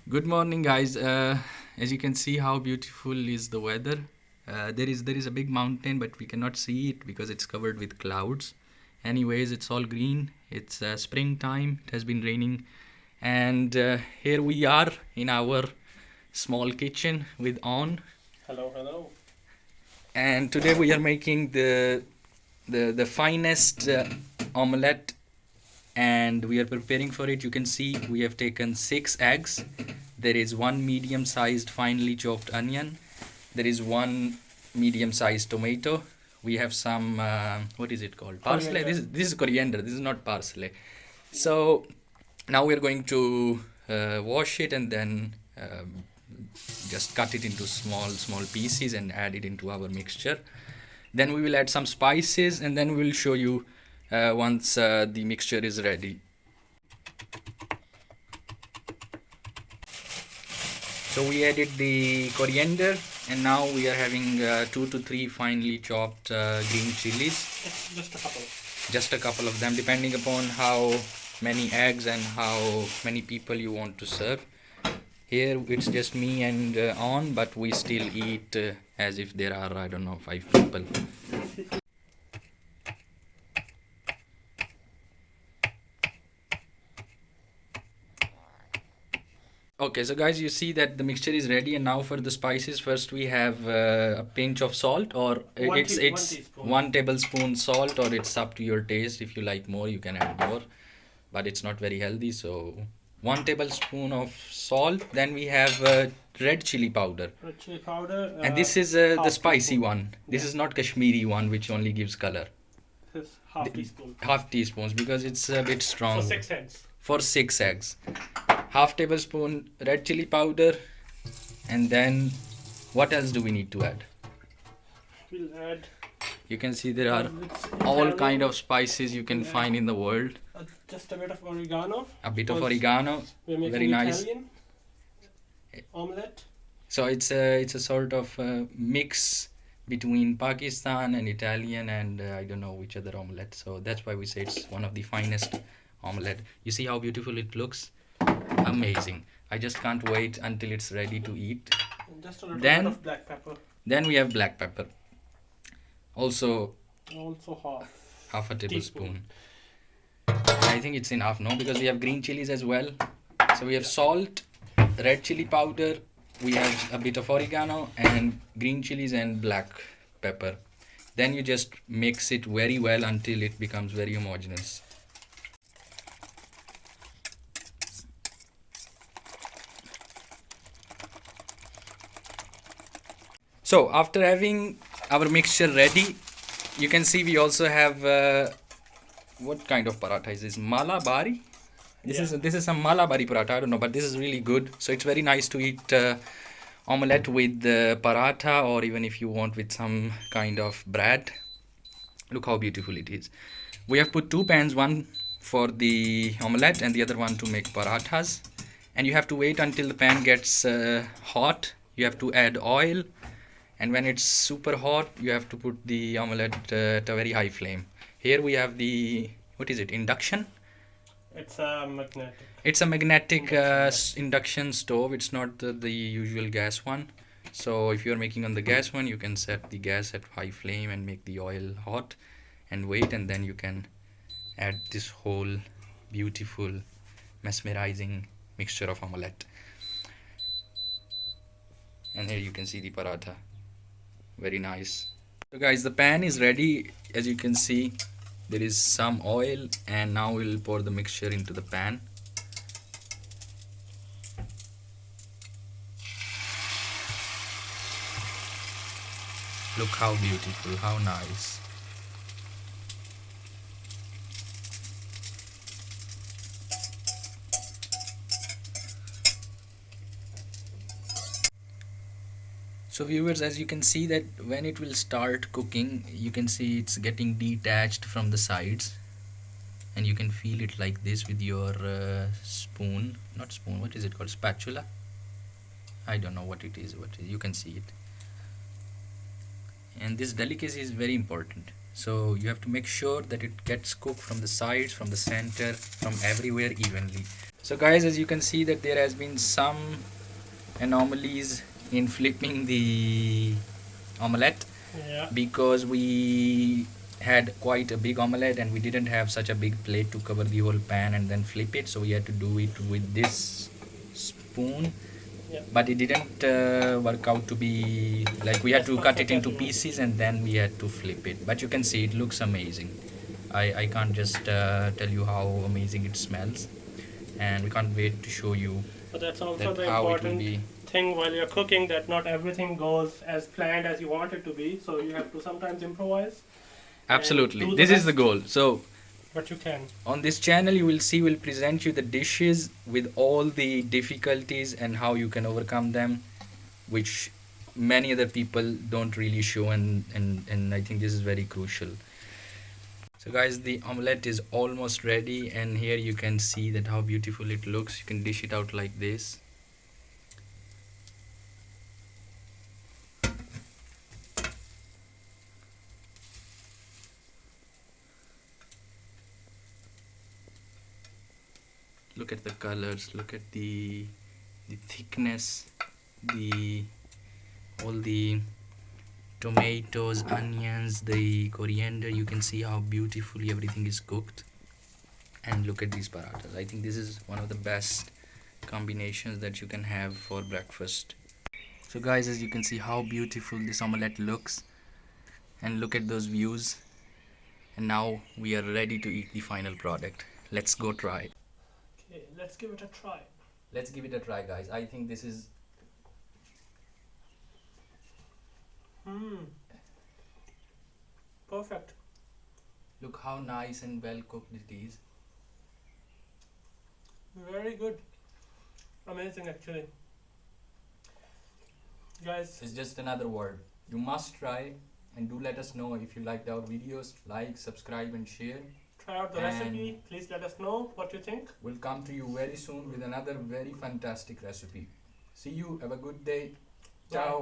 Good morning, guys. As you can see, how beautiful is the weather. There is a big mountain, but we cannot see it because it's covered with clouds. Anyways, it's all green. It's springtime. It has been raining, and here we are in our small kitchen with On. Hello, hello. And today we are making the finest omelette, and we are preparing for it. You can see we have taken 6 eggs. There is one medium sized finely chopped onion. There is one medium sized tomato. We have some what is it called, parsley. Coriander. This is coriander. This is not parsley. So now we are going to wash it and then just cut it into small pieces and add it into our mixture. Then we will add some spices, and then we will show you once the mixture is ready. So we added the coriander, and now we are having 2 to 3 finely chopped green chilies. Just a couple. Just a couple of them, depending upon how many eggs and how many people you want to serve. Here it's just me and On, but we still eat as if there are, I don't know, 5 people. Okay, so guys, you see that the mixture is ready, and now for the spices, first we have a pinch of salt, or One it's teaspoon. 1 tablespoon salt, or it's up to your taste. If you like more, you can add more, but it's not very healthy. So 1 tablespoon of salt. Then we have red chili powder, Red chili powder. and this is the half spicy teaspoon. one. This Yeah. is not Kashmiri one, which only gives color. This is half teaspoon. Half teaspoons, because it's a bit strong. For 6 eggs. For 6 eggs. Half tablespoon red chili powder, and then what else do we need to add? We'll add You can see there are it's all Italian, kind of spices you can find in the world. just a bit of oregano. A bit of Because oregano, We're making very nice. Italian omelette. So it's a sort of mix between Pakistan and Italian, and I don't know which other omelette. So that's why we say it's one of the finest omelette. You see how beautiful it looks? Amazing. I just can't wait until it's ready to eat. And just a little Then- bit of black pepper. Then we have black pepper. Also Also half a tablespoon. Teaspoon. I think it's enough, no? Because we have green chilies as well. So we have salt, red chili powder, we have a bit of oregano, and green chilies and black pepper. Then you just mix it very well until it becomes very homogeneous. So after having our mixture ready, you can see we also have what kind of paratha is this? Malabari? This is some Malabari paratha. I don't know, but this is really good. So it's very nice to eat omelette with paratha, or even if you want with some kind of bread. Look how beautiful it is. We have put 2 pans, one for the omelette and the other one to make parathas. And you have to wait until the pan gets hot. You have to add oil, and when it's super hot, you have to put the omelette at a very high flame. Here we have the, what is it, induction? It's a magnetic. It's a magnetic induction stove. It's not the usual gas one. So if you're making on the gas one, you can set the gas at high flame and make the oil hot and wait, and then you can add this whole beautiful, mesmerizing mixture of omelette. And here you can see the paratha. Very nice. So guys, the pan is ready. As you can see, there is some oil, and now we'll pour the mixture into the pan. Look how beautiful, how nice. So viewers, as you can see that when it will start cooking, you can see it's getting detached from the sides, and you can feel it like this with your spoon, not spoon, what is it called, spatula? I don't know what it is, you can see it. And this delicacy is very important, so you have to make sure that it gets cooked from the sides, from the center, from everywhere evenly. So guys, as you can see that there has been some anomalies in flipping the omelette, Yeah. because we had quite a big omelette and we didn't have such a big plate to cover the whole pan and then flip it, so we had to do it with this spoon. Yeah. But it didn't work out to be like, we had As to cut it perfect as into you want it pieces to. and then we had to flip it. But you can see it looks amazing. I can't just tell you how amazing it smells, and we can't wait to show you But that's also that the how it will important be. thing while you're cooking, that not everything goes as planned as you want it to be. So you have to sometimes improvise. Absolutely, do the this is the best. goal. So But you can. on this channel you will see, we'll present you the dishes with all the difficulties and how you can overcome them, which many other people don't really show, and I think this is very crucial. So guys, the omelette is almost ready, and here you can see that how beautiful it looks. You can dish it out like this. Look at the colors, look at the thickness, the all the tomatoes, onions, the coriander. You can see how beautifully everything is cooked. And look at these parathas. I think this is one of the best combinations that you can have for breakfast. So guys, as you can see how beautiful this omelette looks, and look at those views. And now we are ready to eat the final product. Let's go try it. Okay, let's give it a try. Let's give it a try, guys. I think this is Perfect. look how nice and well cooked it is. Very good. Amazing, actually. Guys, It's just another word. You must try, and do let us know if you liked our videos. Like, subscribe and share. try out the And- recipe. Please let us know what you think. We'll come to you very soon with another very fantastic recipe. See you. Have a good day. Bye. Ciao.